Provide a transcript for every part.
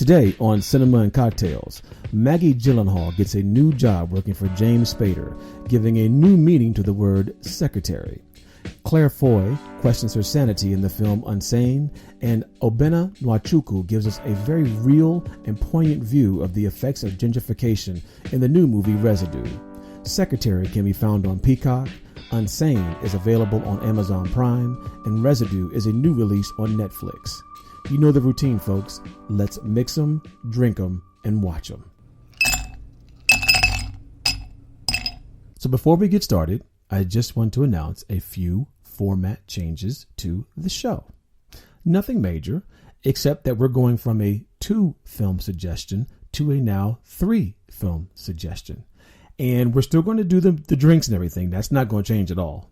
Today on Cinema and Cocktails, Maggie Gyllenhaal gets a new job working for James Spader, giving a new meaning to the word secretary. Claire Foy questions her sanity in the film Unsane, and Obena Nwachukwu gives us a very real and poignant view of the effects of gentrification in the new movie Residue. Secretary can be found on Peacock, Unsane is available on Amazon Prime, and Residue is a new release on Netflix. You know the routine, folks. Let's mix them, drink them, and watch them. So before we get started, I just want to announce a few format changes to the show. Nothing major, except that we're going from a 2-film suggestion to a now 3-film suggestion. And we're still going to do the drinks and everything. That's not going to change at all.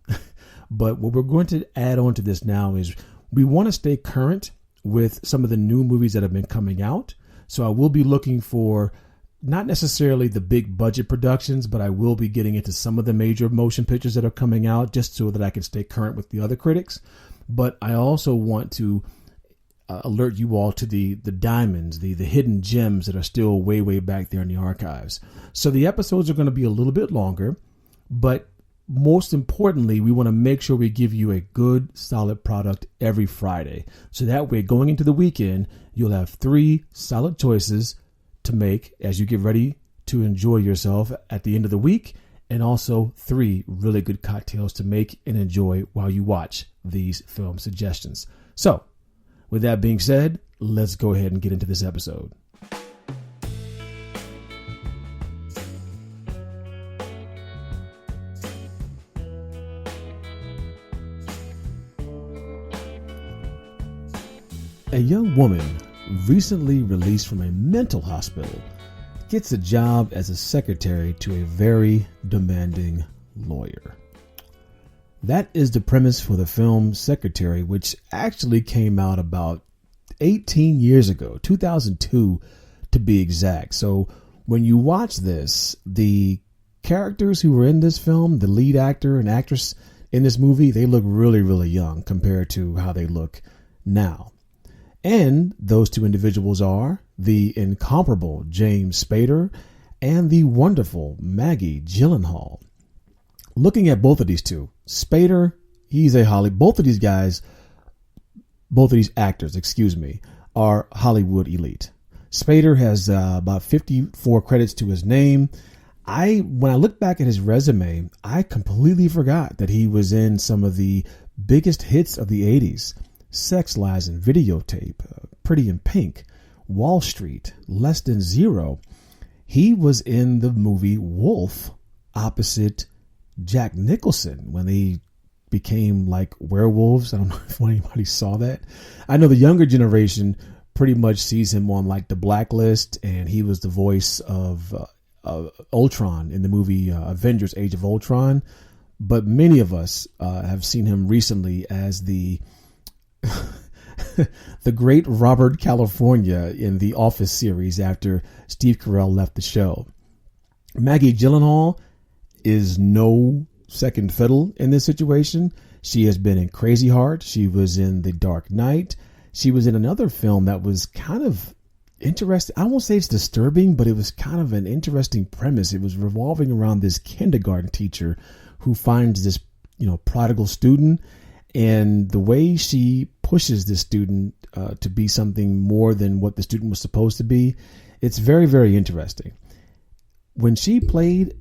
But what we're going to add on to this now is we want to stay current with some of the new movies that have been coming out. So I will be looking for not necessarily the big budget productions, but I will be getting into some of the major motion pictures that are coming out just so that I can stay current with the other critics. But I also want to alert you all to the diamonds, the hidden gems that are still way, way back there in the archives. So the episodes are going to be a little bit longer, but most importantly, we want to make sure we give you a good, solid product every Friday. So that way, going into the weekend, you'll have 3 solid choices to make as you get ready to enjoy yourself at the end of the week, and also 3 really good cocktails to make and enjoy while you watch these film suggestions. So, with that being said, let's go ahead and get into this episode. A young woman recently released from a mental hospital gets a job as a secretary to a very demanding lawyer. That is the premise for the film Secretary, which actually came out about 18 years ago, 2002 to be exact. So when you watch this, the characters who were in this film, the lead actor and actress in this movie, they look really, really young compared to how they look now. And those 2 individuals are the incomparable James Spader and the wonderful Maggie Gyllenhaal. Looking at both of these 2, Spader, he's a both of these actors, are Hollywood elite. Spader has about 54 credits to his name. When I look back at his resume, I completely forgot that he was in some of the biggest hits of the 80s. Sex Lies and Videotape, Pretty in Pink, Wall Street, Less Than Zero. He was in the movie Wolf opposite Jack Nicholson when they became like werewolves. I don't know if anybody saw that. I know the younger generation pretty much sees him on like The Blacklist, and he was the voice of Ultron in the movie Avengers Age of Ultron. But many of us have seen him recently as the great Robert California in the Office series after Steve Carell left the show. Maggie Gyllenhaal is no second fiddle in this situation. She has been in Crazy Heart. She was in The Dark Knight. She was in another film that was kind of interesting. I won't say it's disturbing, but it was kind of an interesting premise. It was revolving around this kindergarten teacher who finds this, prodigal student, and the way she pushes this student to be something more than what the student was supposed to be. It's very, very interesting. When she played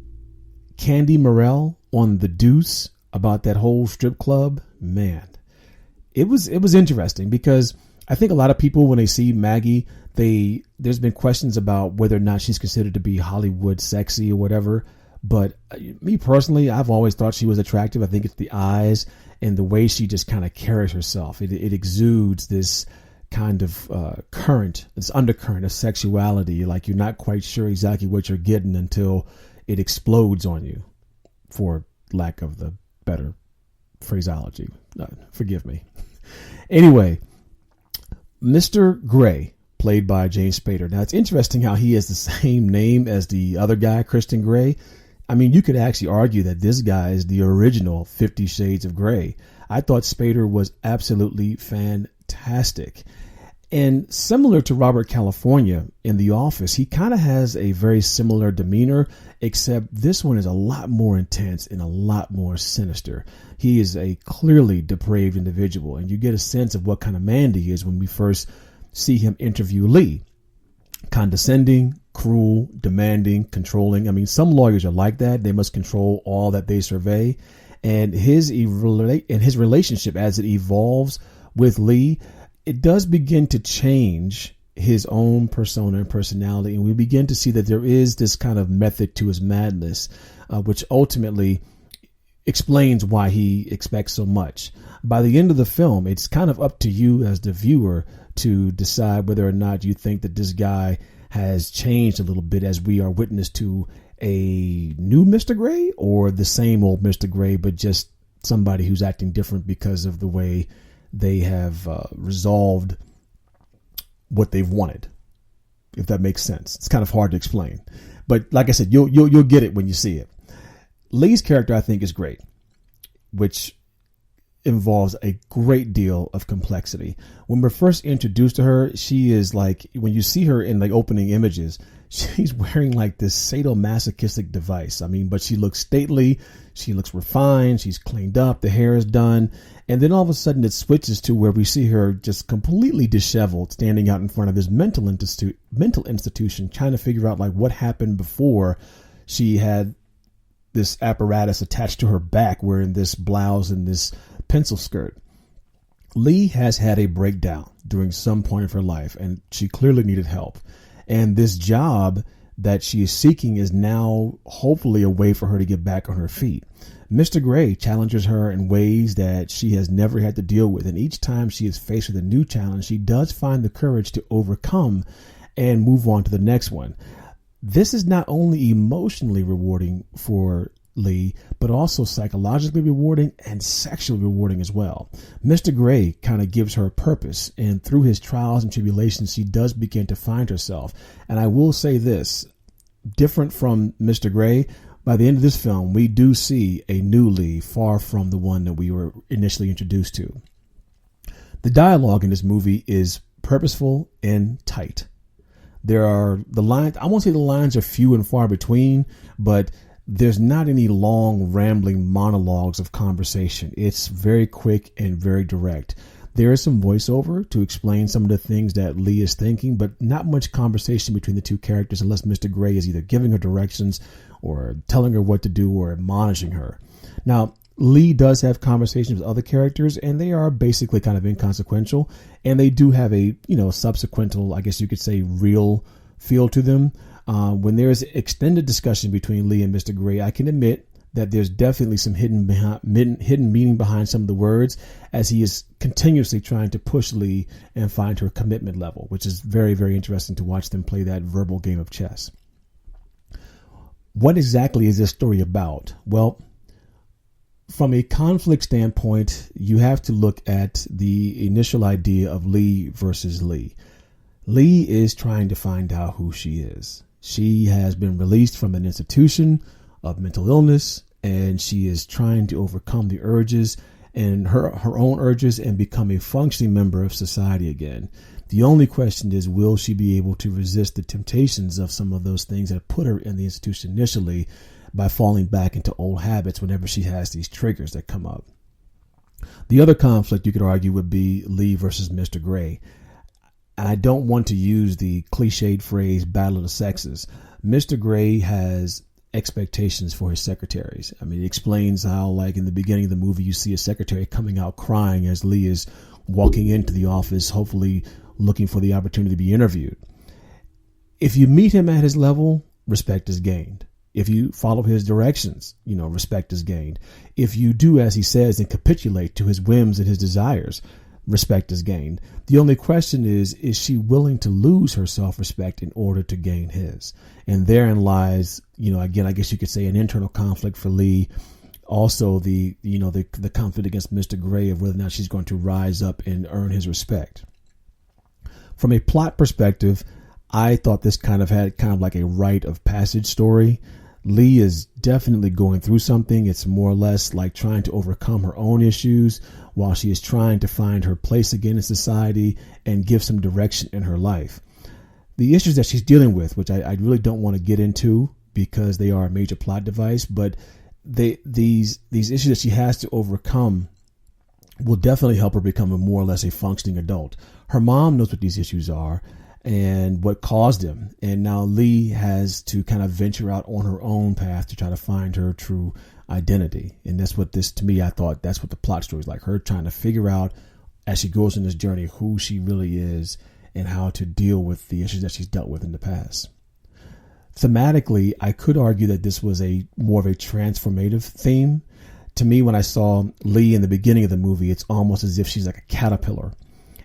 Candy Morell on The Deuce about that whole strip club, man, it was interesting because I think a lot of people, when they see Maggie, there's been questions about whether or not she's considered to be Hollywood sexy or whatever. But me personally, I've always thought she was attractive. I think it's the eyes and the way she just kind of carries herself. It exudes this kind of this undercurrent of sexuality. Like you're not quite sure exactly what you're getting until it explodes on you, for lack of the better phraseology. Forgive me. Anyway, Mr. Grey, played by James Spader. Now, it's interesting how he has the same name as the other guy, Christian Grey. I mean, you could actually argue that this guy is the original 50 Shades of Grey. I thought Spader was absolutely fantastic. And similar to Robert California in The Office, he kind of has a very similar demeanor, except this one is a lot more intense and a lot more sinister. He is a clearly depraved individual, and you get a sense of what kind of man he is when we first see him interview Lee. Condescending, cruel, demanding, controlling. I mean, some lawyers are like that. They must control all that they survey. And his relationship as it evolves with Lee, it does begin to change his own persona and personality. And we begin to see that there is this kind of method to his madness, which ultimately explains why he expects so much. By the end of the film, it's kind of up to you as the viewer to decide whether or not you think that this guy has changed a little bit as we are witness to a new Mr. Gray or the same old Mr. Gray, but just somebody who's acting different because of the way they have resolved what they've wanted, if that makes sense. It's kind of hard to explain, but like I said, you'll get it when you see it. Lee's character, I think, is great, which involves a great deal of complexity. When we're first introduced to her, she is like, when you see her in like opening images, she's wearing like this sadomasochistic device. I mean, but she looks stately, she looks refined, she's cleaned up, the hair is done. And then all of a sudden it switches to where we see her just completely disheveled, standing out in front of this mental institution, trying to figure out like what happened before she had this apparatus attached to her back, wearing this blouse and this pencil skirt. Lee has had a breakdown during some point of her life, and she clearly needed help. And this job that she is seeking is now hopefully a way for her to get back on her feet. Mr. Gray challenges her in ways that she has never had to deal with. And each time she is faced with a new challenge, she does find the courage to overcome and move on to the next one. This is not only emotionally rewarding for Lee, but also psychologically rewarding and sexually rewarding as well. Mr. Gray kind of gives her a purpose, and through his trials and tribulations, she does begin to find herself. And I will say this, different from Mr. Gray, by the end of this film, we do see a new Lee, far from the one that we were initially introduced to. The dialogue in this movie is purposeful and tight. There are the lines, I won't say the lines are few and far between, but there's not any long, rambling monologues of conversation. It's very quick and very direct. There is some voiceover to explain some of the things that Lee is thinking, but not much conversation between the two characters unless Mr. Gray is either giving her directions or telling her what to do or admonishing her. Now, Lee does have conversations with other characters, and they are basically kind of inconsequential, and they do have a, subsequent, I guess you could say, real feel to them. When there is extended discussion between Lee and Mr. Gray, I can admit that there's definitely some hidden meaning behind some of the words, as he is continuously trying to push Lee and find her commitment level, which is very, very interesting to watch them play that verbal game of chess. What exactly is this story about? Well, from a conflict standpoint, you have to look at the initial idea of Lee versus Lee. Lee is trying to find out who she is. She has been released from an institution of mental illness, and she is trying to overcome the urges and her own urges and become a functioning member of society again. The only question is, will she be able to resist the temptations of some of those things that put her in the institution initially by falling back into old habits whenever she has these triggers that come up? The other conflict you could argue would be Lee versus Mr. Gray. I don't want to use the cliched phrase battle of the sexes. Mr. Gray has expectations for his secretaries. I mean, it explains how, like in the beginning of the movie, you see a secretary coming out crying as Lee is walking into the office, hopefully looking for the opportunity to be interviewed. If you meet him at his level, respect is gained. If you follow his directions, respect is gained. If you do as he says and capitulate to his whims and his desires, respect is gained. The only question is she willing to lose her self-respect in order to gain his? And therein lies, again, I guess you could say an internal conflict for Lee. Also the conflict against Mr. Gray of whether or not she's going to rise up and earn his respect. From a plot perspective, I thought this kind of had like a rite of passage story. Lee is definitely going through something. It's more or less like trying to overcome her own issues while she is trying to find her place again in society and give some direction in her life. The issues that she's dealing with, which I really don't want to get into because they are a major plot device, but these issues that she has to overcome will definitely help her become a more or less a functioning adult. Her mom knows what these issues are and what caused them. And now Lee has to kind of venture out on her own path to try to find her true identity. And that's what this, to me, I thought that's what the plot story is like. Her trying to figure out as she goes on this journey who she really is and how to deal with the issues that she's dealt with in the past. Thematically, I could argue that this was a more of a transformative theme. To me, when I saw Lee in the beginning of the movie, it's almost as if she's like a caterpillar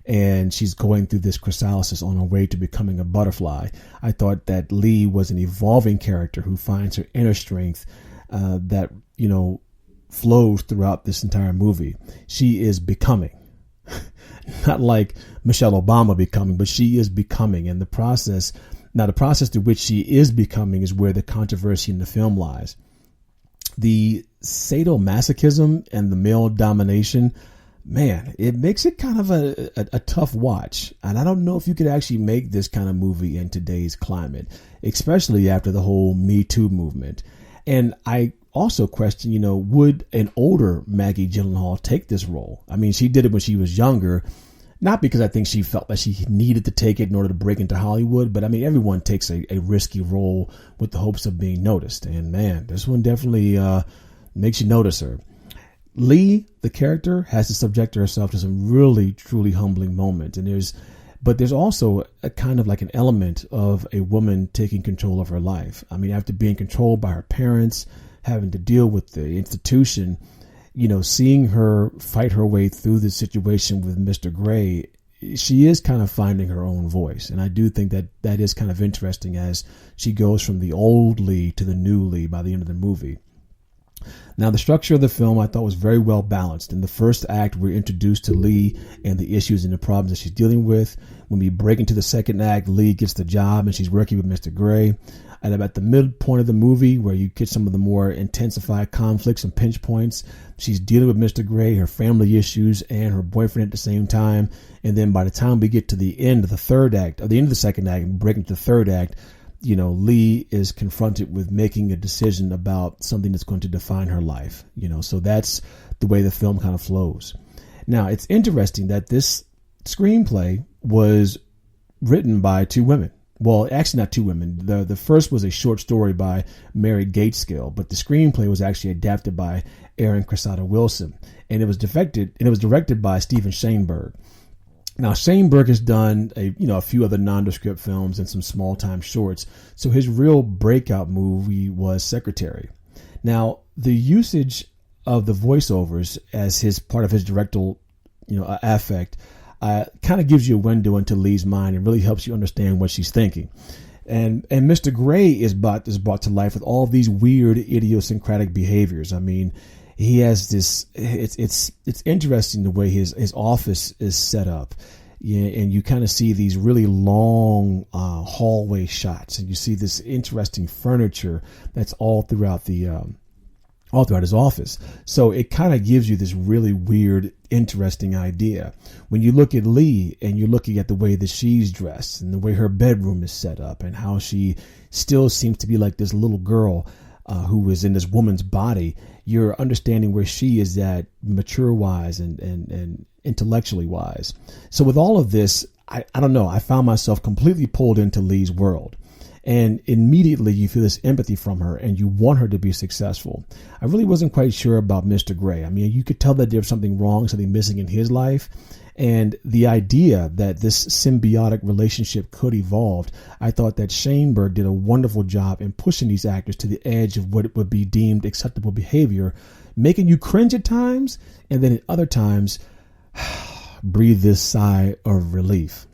and she's going through this chrysalis on her way to becoming a butterfly. I thought that Lee was an evolving character who finds her inner strength that, flows throughout this entire movie. She is becoming, not like Michelle Obama becoming, but she is becoming. And the process through which she is becoming is where the controversy in the film lies. The sadomasochism and the male domination, man, it makes it kind of a tough watch. And I don't know if you could actually make this kind of movie in today's climate, especially after the whole Me Too movement. And I also question, would an older Maggie Gyllenhaal take this role? I mean, she did it when she was younger, not because I think she felt that she needed to take it in order to break into Hollywood, but I mean, everyone takes a risky role with the hopes of being noticed. And man, this one definitely makes you notice her. Lee, the character, has to subject herself to some really, truly humbling moments. And there's also a kind of like an element of a woman taking control of her life. I mean, after being controlled by her parents, having to deal with the institution, seeing her fight her way through the situation with Mr. Gray, she is kind of finding her own voice. And I do think that is kind of interesting as she goes from the old Lee to the new Lee by the end of the movie. Now, the structure of the film I thought was very well balanced. In the first act, we're introduced to Lee and the issues and the problems that she's dealing with. When we break into the second act, Lee gets the job and she's working with Mr. Gray. And at the midpoint of the movie, where you get some of the more intensified conflicts and pinch points, she's dealing with Mr. Gray, her family issues, and her boyfriend at the same time. And then by the time we get to the end of the third act, or the end of the second act, and break into the third act, Lee is confronted with making a decision about something that's going to define her life. So that's the way the film kind of flows. Now, it's interesting that this screenplay was written by two women. Well, actually not two women. The first was a short story by Mary Gateskill, but the screenplay was actually adapted by Erin Cressida Wilson, and it was directed by Steven Shainberg. Now, Shainberg has done a few other nondescript films and some small time shorts, so his real breakout movie was Secretary. Now, the usage of the voiceovers as his part of his directorial affect kind of gives you a window into Lee's mind and really helps you understand what she's thinking. And Mr. Gray is brought to life with all these weird idiosyncratic behaviors. I mean, he has this, it's interesting the way his office is set up. Yeah, and you kind of see these really long hallway shots, and you see this interesting furniture that's all throughout his office. So it kind of gives you this really weird, interesting idea. When you look at Lee and you're looking at the way that she's dressed and the way her bedroom is set up and how she still seems to be like this little girl who is in this woman's body, you're understanding where she is at mature wise and intellectually wise. So with all of this, I don't know, I found myself completely pulled into Lee's world. And immediately you feel this empathy from her and you want her to be successful. I really wasn't quite sure about Mr. Gray. I mean, you could tell that there was something wrong, something missing in his life. And the idea that this symbiotic relationship could evolve, I thought that Shainberg did a wonderful job in pushing these actors to the edge of what would be deemed acceptable behavior, making you cringe at times, and then at other times, breathe this sigh of relief.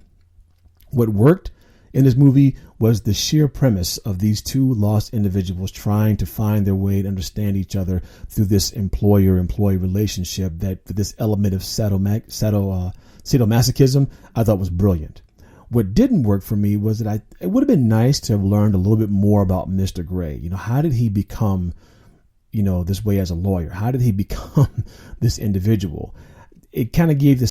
What worked in this movie was the sheer premise of these two lost individuals trying to find their way to understand each other through this employer-employee relationship. That this element of sadomasochism I thought was brilliant. What didn't work for me was that it would have been nice to have learned a little bit more about Mr. Gray. How did he become this way as a lawyer? How did he become this individual? It kind of gave this